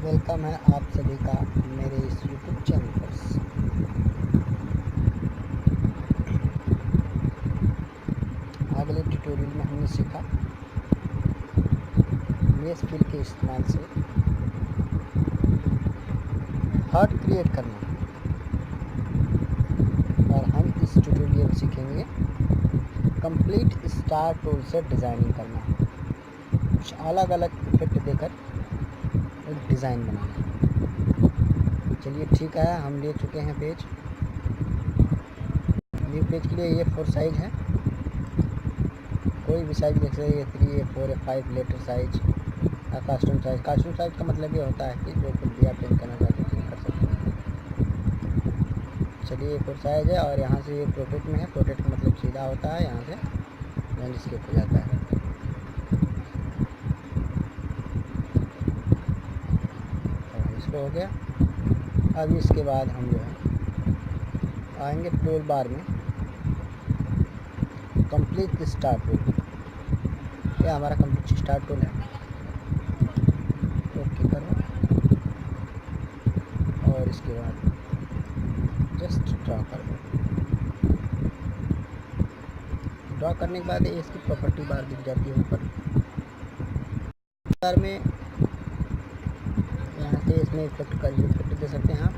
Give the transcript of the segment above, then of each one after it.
Welcome है आप सभी का मेरे इस यूट्यूब चैनल पर। अगले ट्यूटोरियल में हमने सीखा मेश फिल के इस्तेमाल से हार्ट क्रिएट करना, और हम इस ट्यूटोरियल में सीखेंगे कंप्लीट स्टार टूल से डिज़ाइनिंग करना, कुछ अलग अलग इफेक्ट देकर एक डिज़ाइन बनाना। चलिए ठीक है, हम ले चुके हैं पेज। न्यू पेज के लिए ये 4 साइज है, कोई भी साइज देख सकते हैं, 3 A 4 A 5 लेटर साइज या कास्ट्यूम साइज। कास्ट्यूम साइज का मतलब ये होता है कि जो कुछ भी आप प्रिंट करना चाहते हैं प्रिंट कर सकते हैं। चलिए ये 4 साइज है, और यहाँ से ये प्रोटेक्ट में है। प्रोटेक्ट का मतलब सीधा होता है, यहाँ से लैंडस्केप हो जाता है। तो इसको हो गया। अब इसके बाद हम जो है आएंगे टूल बार में कंप्लीट स्टार टूल। ये हमारा कंप्लीट स्टार टूल है। ओके करो, और इसके बाद जस्ट ड्रा कर दो। ड्रा करने के बाद इसकी प्रॉपर्टी बार दिख जाती है ऊपर बार में। यहाँ से इसमें इफेक्ट दे सकते हैं आप।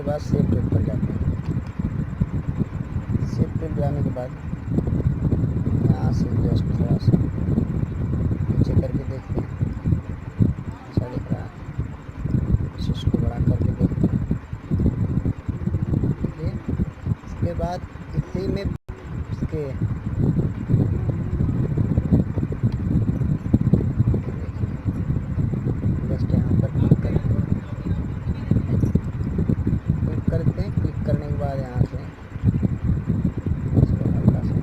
बाद सेव टूल पर जाते हैं। सेव टूल जाने के बाद यहाँ से जस्ट थोड़ा सा नीचे करके देखते हैं, अच्छा दिख रहा है। इसको बड़ा करके देखते हैं। इसके बाद इसी में इसके जस्ट यहाँ पर क्लिक करते हैं। क्लिक करने के बाद यहाँ से इसको हल्का सा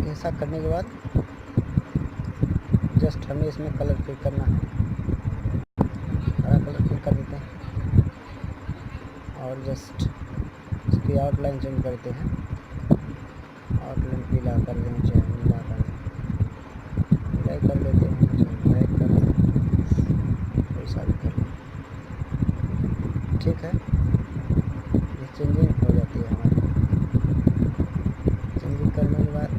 ऐसा करने के बाद जस्ट हमें इसमें कलर फिल करना है। हरा कलर फिल कर देते हैं, और जस्ट इसकी आउटलाइन चेंज करते हैं। आउटलाइन पीला कर दें, चाहे नीला कर दें, ब्लैक कर लेते हैं, चाहे ब्लैक कर दें, ऐसा भी कर लें। ठीक है, ये चेंजिंग हो जाती है हमारी। चेंजिंग करने के बाद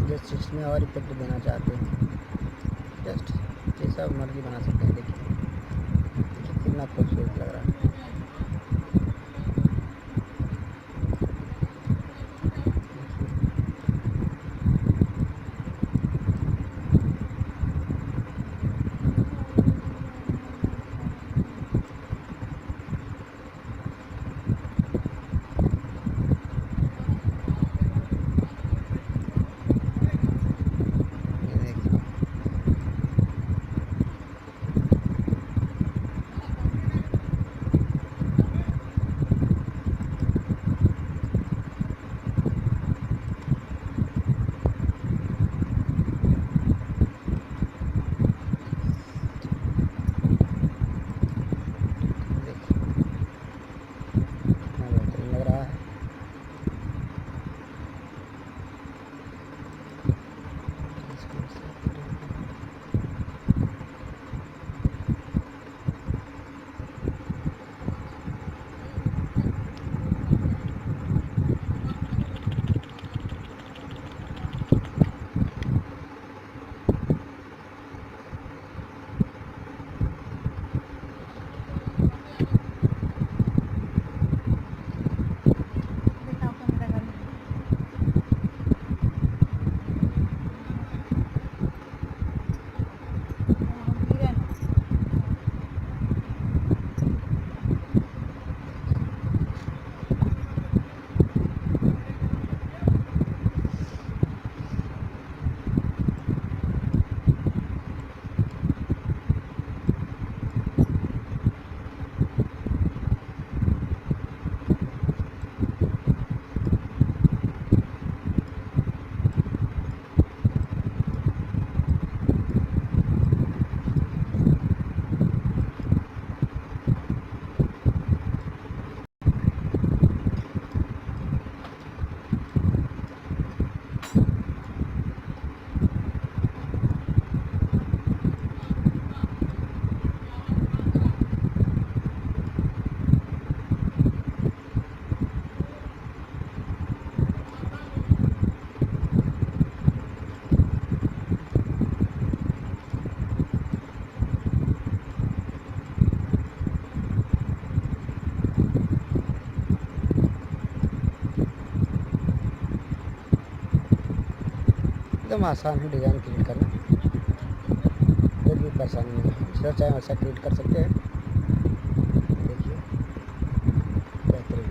जस्ट इसमें और इफेक्ट देना चाहते हैं, जस्ट जैसा मर्जी बना सकते हैं। देखिए कितना खूबसूरत लग रहा है। एकदम आसान है डिज़ाइन क्रिएट करना, कोई भी परेशानी नहीं है। जितना चाहे वैसा क्रिएट कर सकते हैं। देखिए बेहतरीन।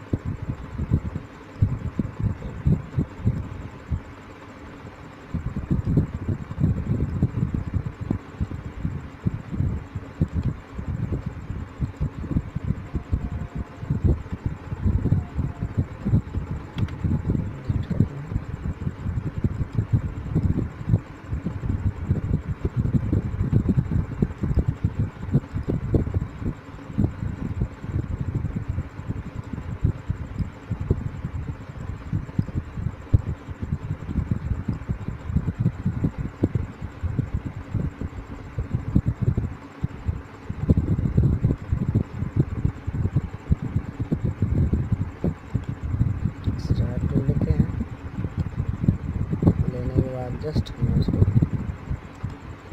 जस्ट हमें उसको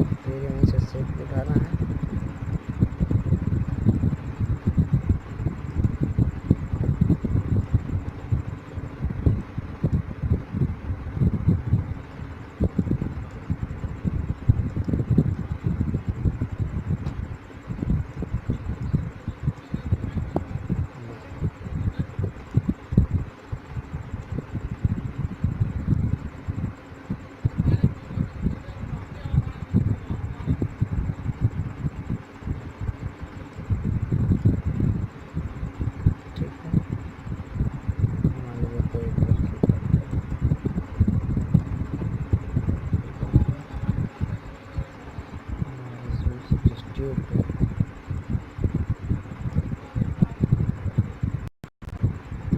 फिर यहीं से सेप उठाना है।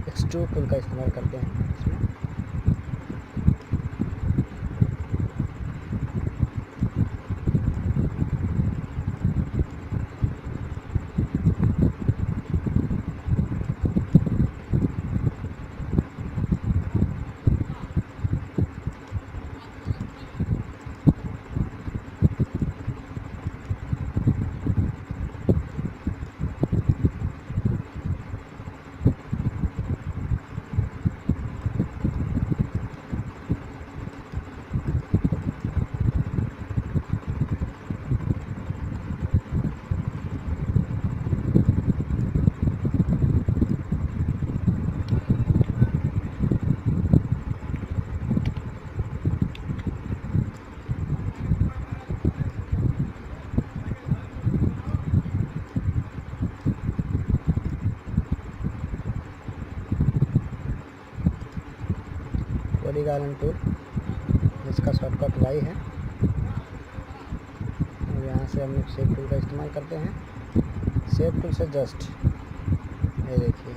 एक्सट्रूड टूल का इस्तेमाल करते हैं इसमें। पॉलीगॉन टूल, इसका शॉर्टकट वाई है। और यहाँ से हम लोग शेप टूल का इस्तेमाल करते हैं। शेप टूल से जस्ट ये देखिए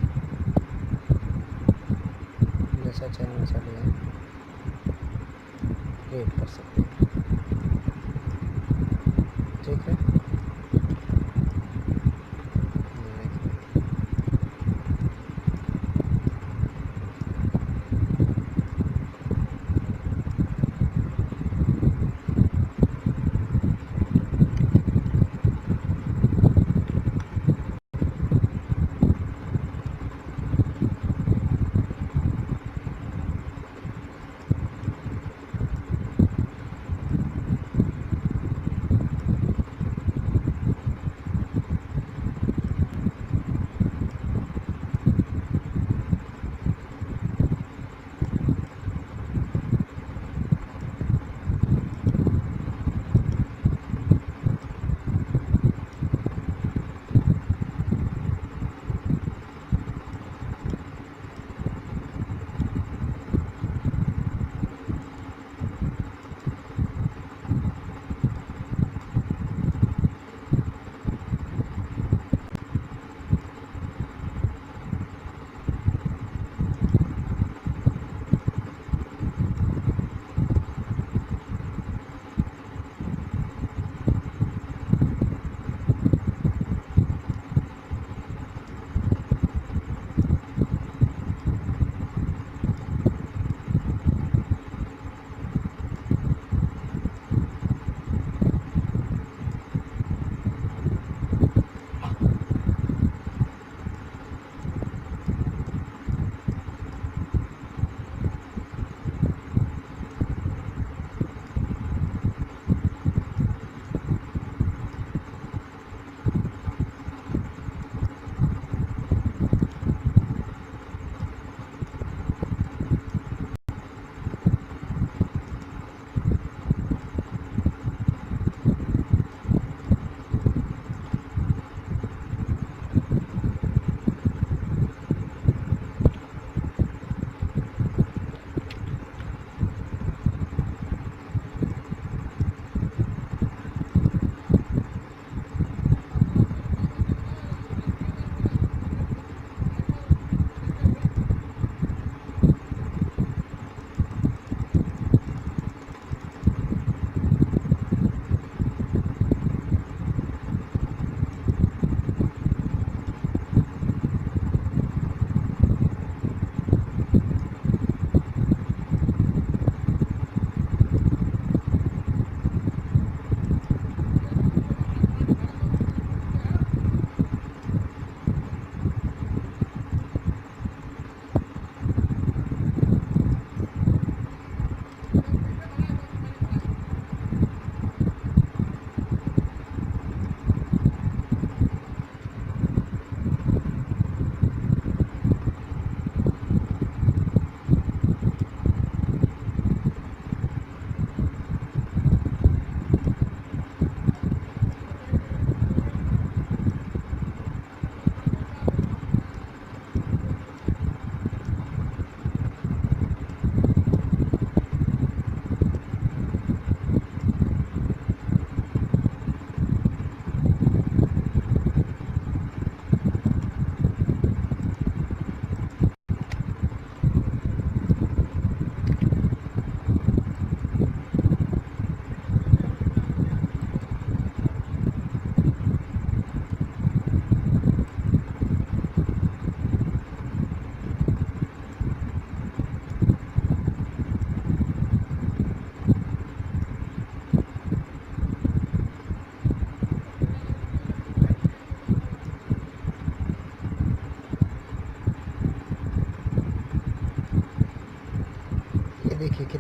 जैसा चाहे वैसा डिज़ाइन क्रिएट कर सकते हैं। ठीक है,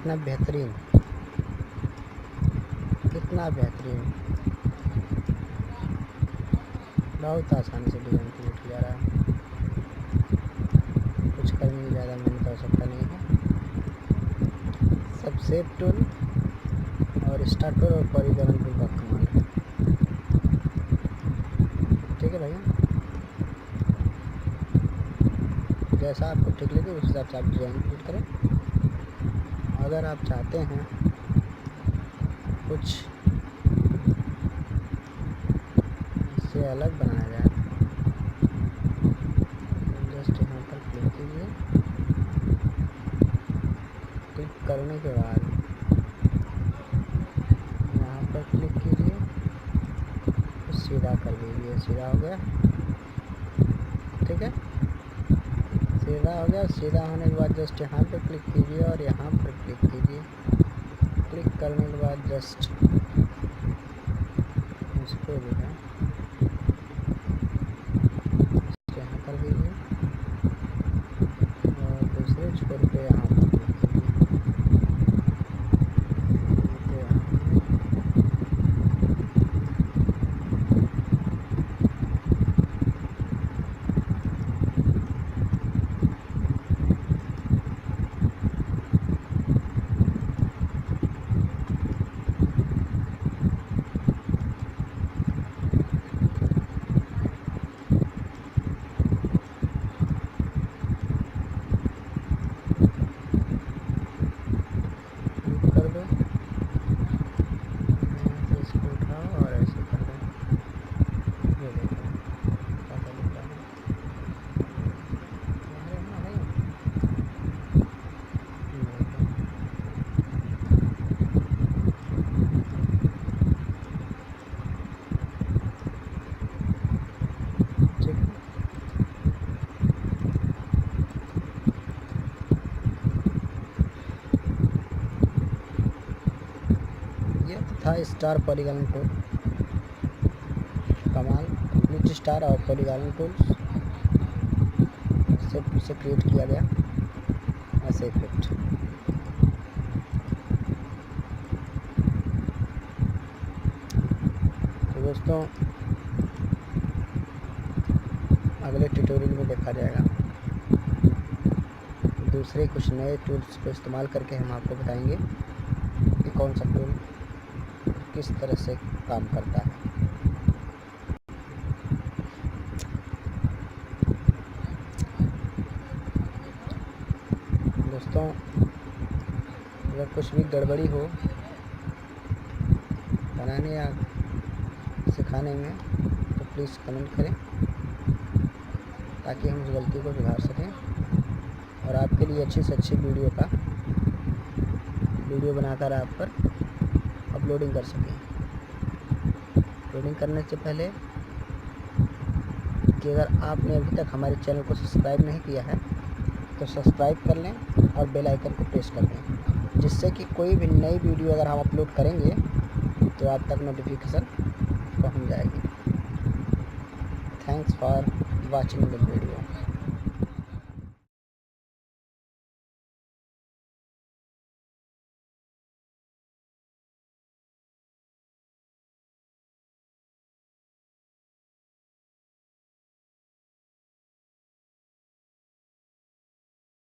कितना बेहतरीन, कितना बेहतरीन, बहुत आसानी से डिज़ाइन क्रिएट किया जा रहा है। कुछ करने की ज़्यादा मेहनत आवश्यकता नहीं है। सब शेप टूल और स्टार टूल और पॉलीगॉन टूल का कमाल है। ठीक है भैया, जैसा आपको ठीक लगे उस हिसाब से आप डिज़ाइन क्रिएट करें। अगर आप चाहते हैं कुछ इससे अलग बनाया जाए, जस्ट यहाँ पर क्लिक कीजिए। क्लिक करने के बाद यहाँ पर क्लिक कीजिए, तो सीधा कर दीजिए। सीधा हो गया, ठीक है, सीधा हो गया। सीधा होने के बाद जस्ट यहाँ पर क्लिक कीजिए और यहाँ पर क्लिक कीजिए। क्लिक करने के बाद जस्ट इसको जो है यहाँ कर दीजिए और दूसरे छोर पे यहाँ पर क्लिक कीजिए। तो यहाँ कर दो, यहाँ से इसको उठाओ और ऐसे कर दो। ये देखो कैसा दिख रहा है। ठीक है, ये तो था स्टार पॉलीगॉन टूल। कमाल, कंप्लीट स्टार और पॉलीगॉन टूल्स से क्रिएट किया गया ऐसे इफेक्ट। तो दोस्तों अगले ट्यूटोरियल में देखा जाएगा, दूसरे कुछ नए टूल्स को इस्तेमाल करके हम आपको बताएंगे कि कौन सा टूल किस तरह से काम करता है। दोस्तों अगर कुछ भी गड़बड़ी हो बनाने या सिखाने में तो प्लीज़ कमेंट करें ताकि हम उस गलती को सुधार सकें और आपके लिए अच्छी से अच्छी वीडियो बनाकर आप पर अपलोडिंग कर सकें। अपलोडिंग करने से पहले कि अगर आपने अभी तक हमारे चैनल को सब्सक्राइब नहीं किया है तो सब्सक्राइब कर लें और बेल आइकन को प्रेस कर दें, जिससे कि कोई भी नई वीडियो अगर हम अपलोड करेंगे तो आप तक नोटिफिकेशन पहुंच जाएगी। Thanks for watching the video.